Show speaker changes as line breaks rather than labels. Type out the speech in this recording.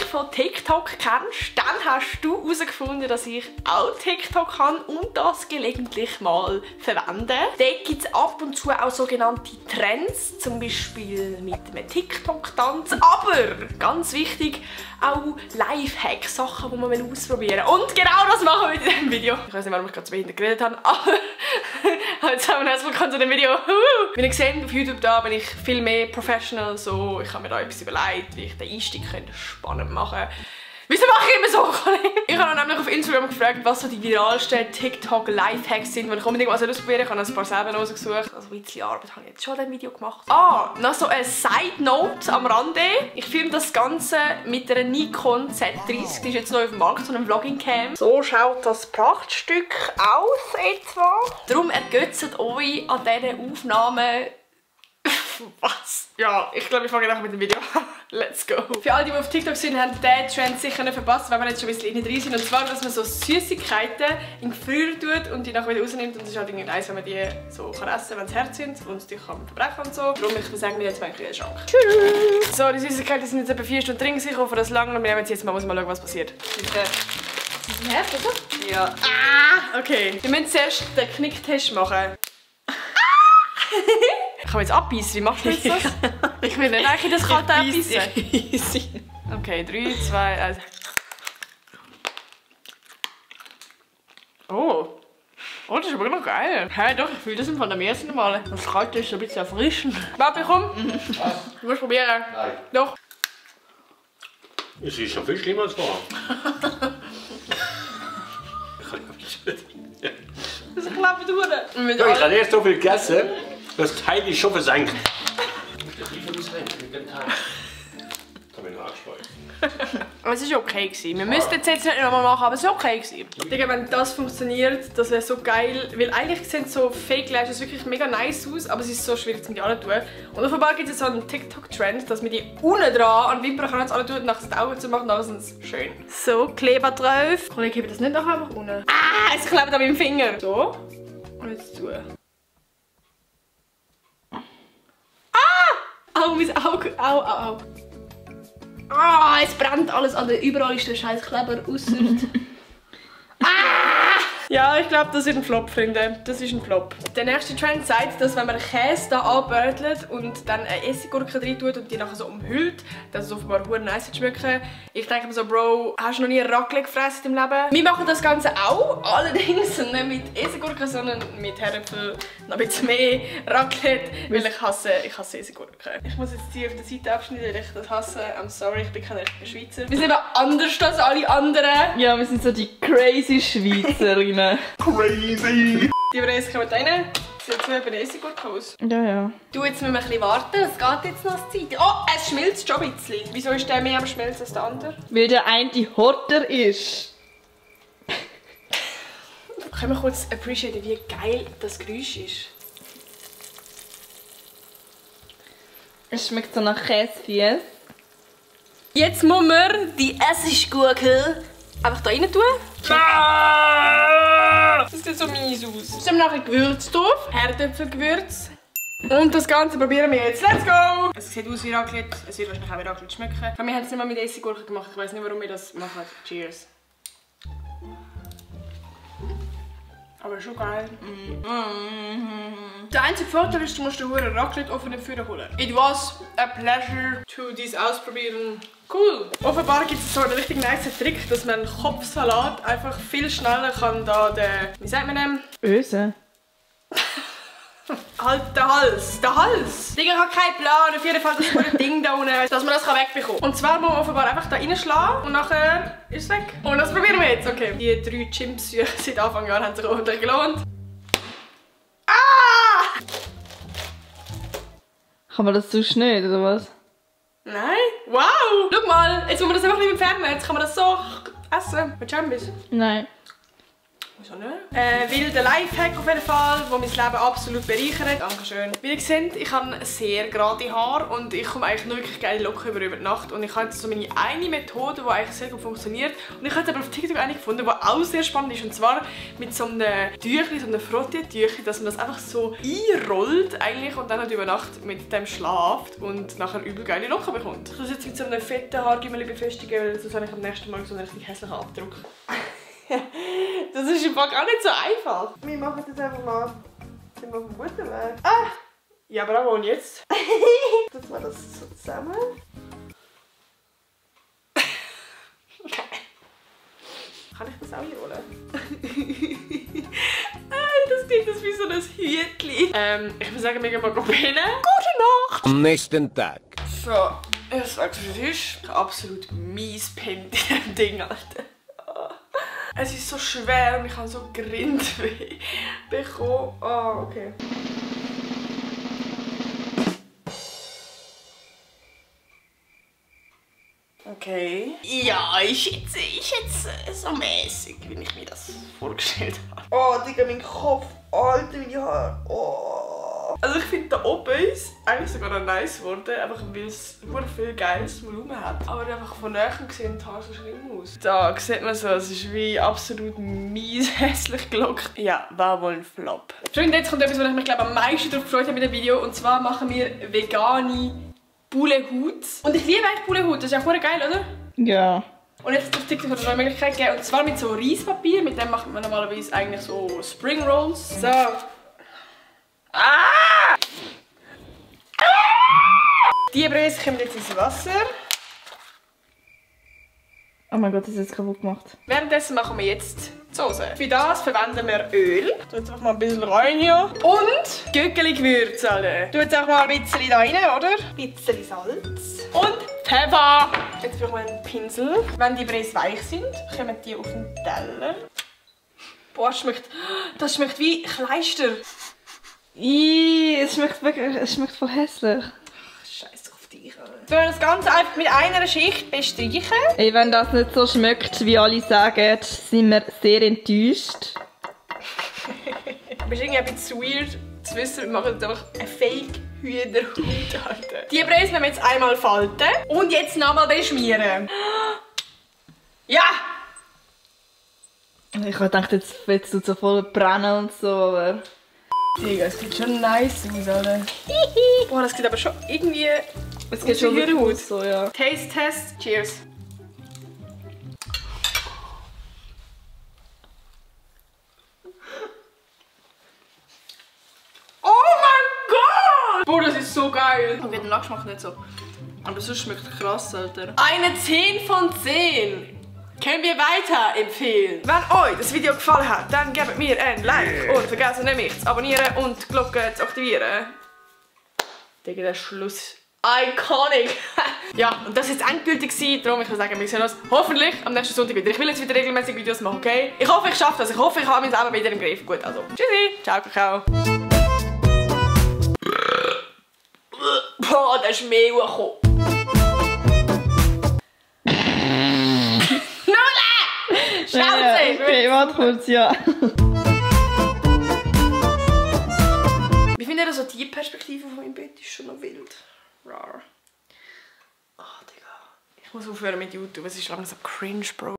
von TikTok kennst, dann hast du herausgefunden, dass ich auch TikTok kann und das gelegentlich mal verwende. Dort gibt es ab und zu auch sogenannte Trends, zum Beispiel mit einem TikTok-Tanz. Aber, ganz wichtig, auch Lifehacks, Sachen, die man ausprobieren will. Und genau das machen wir in diesem Video. Ich weiß nicht, warum ich gerade so behindert geredet habe, aber jetzt haben wir herzlich willkommen zu dem Video. Wie ihr seht, auf YouTube da bin ich viel mehr professional, so ich habe mir da etwas überlegt, wie ich den Einstieg spannend machen könnte. Wieso mache ich immer so? Ich habe nämlich auf Instagram gefragt, was so die viralsten TikTok-Lifehacks sind, die ich unbedingt mal ausprobieren. Ich habe ein paar selber rausgesucht. Also ein bisschen Arbeit habe ich jetzt schon in diesem Video gemacht. Noch so eine Side-Note am Rande. Ich filme das Ganze mit einer Nikon Z30. Die ist jetzt neu auf dem Markt, so einem Vlogging-Cam. So schaut das Prachtstück aus etwa. Darum ergötzt euch an diesen Aufnahmen. Was? Ja, ich glaube, ich fange nachher mit dem Video an. Let's go. Für alle, die auf TikTok sind, haben diesen Trend sicher nicht verpasst, weil wir jetzt schon ein bisschen innen drin sind. Und zwar, dass man so Süßigkeiten in den Gefrier tut und die nachher wieder rausnimmt. Und das ist halt irgendwie nice, wenn man die so essen kann, wenn sie hart sind und die kann verbrechen und so. Darum, ich sagen wir jetzt mal in den Kühlschrank. Tschüss! So, die Süßigkeiten sind jetzt etwa 4 Stunden drin. Ich hoffe, das lange. Und wir nehmen jetzt mal, muss mal schauen, was passiert. Sie sind hart, oder? Ja. Okay. Wir müssen zuerst den Knicktest machen. Ich kann jetzt abbeißen, wie macht man jetzt das? Ich will nicht eigentlich das kalte abbeißen. Okay, 3, 2, 1. Oh. Oh, das ist aber noch geil. Hey, doch, ich fühle das von dem ersten Mal. Das Kalte ist ein bisschen erfrischend. Papi, komm. Was? Du musst probieren.
Nein.
Doch.
Es ist schon viel schlimmer als vorher.
Das ist knapp durch.
Ich habe erst so viel gegessen, das Teil ist schon versenkt.
Es war okay. Wir müssten es jetzt nicht nochmal machen, aber es war okay. Digga, wenn das funktioniert, das wäre so geil. Weil eigentlich sehen so Fake Lashes wirklich mega nice aus, aber es ist so schwierig zu tun. Und offenbar gibt es so einen TikTok-Trend, dass man die unten dran an Wimpern kann alle tun und nachher die Augen zu machen, dann sind es schön. So, Kleber drauf. Kollege, gebe das nicht nachher einfach unten. Ah, es klebt an meinem Finger. So. Und jetzt zu. Au, mein Auge. Au, au, au. Ah, es brennt alles an der. Überall ist der scheiß Kleber ausser. Ja, ich glaube, das ist ein Flop, Freunde. Das ist ein Flop. Der nächste Trend sagt, dass wenn man Käse da anbötelt und dann eine Essiggurke rein tut und die nachher so umhüllt, dass es offenbar verdammt nice schmecken. Ich denke mir so, Bro, hast du noch nie Raclette gefressen im Leben? Wir machen das Ganze auch, allerdings nicht mit Essiggurke, sondern mit Herdöpfel, noch ein bisschen mehr Raclette, weil ich hasse Essiggurke. Ich muss jetzt die auf der Seite abschneiden, weil ich das hasse. I'm sorry, ich bin kein richtiger Schweizer. Wir sind eben anders als alle anderen.
Ja, wir sind so die crazy Schweizerinnen.
Crazy!
Die Reise kommen rein. Sieht so eben Essiggurke aus.
Ja, ja.
Du, jetzt müssen wir ein bisschen warten. Es geht jetzt noch eine Zeit. Oh, es schmilzt schon ein bisschen. Wieso ist der mehr am Schmelzen als der andere?
Weil der eine Horter ist.
Können wir kurz appreciaten, wie geil das Geräusch ist?
Es schmeckt so nach Käsefies.
Jetzt muss man die Essiggurke einfach da rein tun. Das sieht so mies aus. Jetzt haben wir nachher Gewürz drauf. Herdöpfelgewürz. Und das Ganze probieren wir jetzt. Let's go! Es sieht aus wie Raclette. Es wird wahrscheinlich auch wie Raclette schmecken. Wir haben es nicht mal mit Essiggurke gemacht. Ich weiß nicht, warum wir das machen. Cheers. Aber schon geil. Der einzige Vorteil ist, du musst den Raclette offen Führer holen. It was a pleasure to dies ausprobieren. Cool! Offenbar gibt es so einen richtig nice Trick, dass man Kopfsalat einfach viel schneller kann da den, wie sagt man dem?
Öse.
Halt den Hals! Den Hals! Digga, ich habe keinen Plan. Auf jeden Fall das gute Ding da unten, dass man das wegbekommen kann. Und zwar muss man offenbar einfach da reinschlagen und nachher ist es weg. Und das probieren wir jetzt, okay. Die 3 Chimps seit Anfang Jahr haben sich ordentlich gelohnt. Ah!
Kann man das so schnell oder was?
Nein? Wow! Schau mal, jetzt muss man das einfach nicht entfernen. Jetzt kann man das so essen. Mit Chambis.
Nein.
Wieso nicht? Wilder Lifehack auf jeden Fall, der mein Leben absolut bereichert. Dankeschön. Wie ihr seht, ich habe sehr gerade Haare und ich komme eigentlich nur wirklich geile Locken über die Nacht. Und ich habe jetzt so meine eine Methode, die eigentlich sehr gut funktioniert. Und ich habe aber auf TikTok eine gefunden, die auch sehr spannend ist. Und zwar mit so einem Tüchli, so einem Frottee-Tüchli, dass man das einfach so einrollt eigentlich und dann halt über Nacht mit dem schlaft und nachher übel geile Locken bekommt. Ich muss jetzt mit so einem fetten Haargümmel befestigen, weil sonst habe ich am nächsten Mal so einen richtig hässlichen Abdruck. Das ist im Fall gar nicht so einfach. Wir machen das einfach mal. Sind wir auf einem guten Weg? Ah! Ja, bravo, und jetzt? Tun wir das so zusammen. Kann ich das auch hier holen? Das klingt das wie so ein Hütchen. Ich würde sagen, wir gehen mal pennen. Gute Nacht!
Am nächsten Tag.
So, ich sag's wie es ist. Absolut mies pennt in diesem Ding, Alter. Es ist so schwer und ich habe so Grindweh bekommen. Ah, okay. Okay. Ja, ich schätze so mäßig, wie ich mir das vorgestellt habe. Oh, Digga, mein Kopf. Alter, meine Haare. Oh. Also ich finde da oben ist eigentlich sogar noch nice geworden, einfach weil es viel geiles Volumen hat. Aber einfach von näher sehen die Haare so schlimm aus. Da sieht man so, es ist wie absolut mies hässlich gelockt. Ja, war wohl ein Flop. Freunde, jetzt kommt etwas, wo ich mich glaube am meisten darauf gefreut habe mit dem Video. Und zwar machen wir vegane Poulet-Haut. Und ich liebe eigentlich Poulet-Haut, das ist ja voll geil, oder?
Ja.
Und jetzt auf TikTok hat es eine Möglichkeit gegeben, und zwar mit so Reispapier. Mit dem macht man normalerweise eigentlich so Spring Rolls. So. Ah! Die Bräse kommen jetzt ins Wasser.
Oh mein Gott, das ist jetzt kaputt gemacht.
Währenddessen machen wir jetzt die Soße. Für das verwenden wir Öl. Ich tue jetzt einfach mal ein bisschen rein hier. Und Gückeli-Gewürze. Ich tue jetzt auch mal ein bisschen da rein, oder? Ein bisschen Salz. Und Pfeffer. Jetzt brauchen wir einen Pinsel. Wenn die Bräse weich sind, kommen die auf den Teller. Boah, das schmeckt wie Kleister.
Es schmeckt wirklich, es schmeckt voll hässlich.
Scheiß auf dich, Alter. Wir wollen das Ganze einfach mit einer Schicht bestreichen.
Ey, wenn das nicht so schmeckt, wie alle sagen, sind wir sehr enttäuscht.
Aber es ist irgendwie ein bisschen weird zu wissen, wir machen jetzt einfach eine Fake-Hühnerhaut, Alter. Die Bräse müssen wir jetzt einmal falten und jetzt nochmal beschmieren. Ja!
Ich habe gedacht, jetzt tut es so voll brennen und so, aber...
Digga, es sieht schon nice aus, Alter. Boah, das sieht aber schon irgendwie...
Es geht schon wieder aus, so, ja.
Taste-Test. Cheers. Oh mein Gott! Boah, das ist so geil. Okay, der Nachgeschmack nicht so. Aber sonst schmeckt krass, Alter. Eine 10 von 10. Können wir weiterempfehlen. Wenn euch das Video gefallen hat, dann gebt mir ein Like und vergesst nicht mich zu abonnieren und die Glocke zu aktivieren. Digga, der Schluss. Iconic! Ja, und das war jetzt endgültig gewesen. Darum, ich würde sagen, wir sehen uns hoffentlich am nächsten Sonntag wieder. Ich will jetzt wieder regelmäßig Videos machen, okay? Ich hoffe, ich schaffe das. Ich hoffe, ich habe mein Leben wieder im Griff. Gut, also, tschüssi! Ciao, Kakao! Boah, der ist Mehl gekommen. Schnauze!
Okay, warte kurz, ja.
Wie findet ihr so die Perspektive von meinem Bett? Ist schon noch wild. Rar. Ah, Digga. Ich muss aufhören mit YouTube. Es ist langsam cringe, Bro.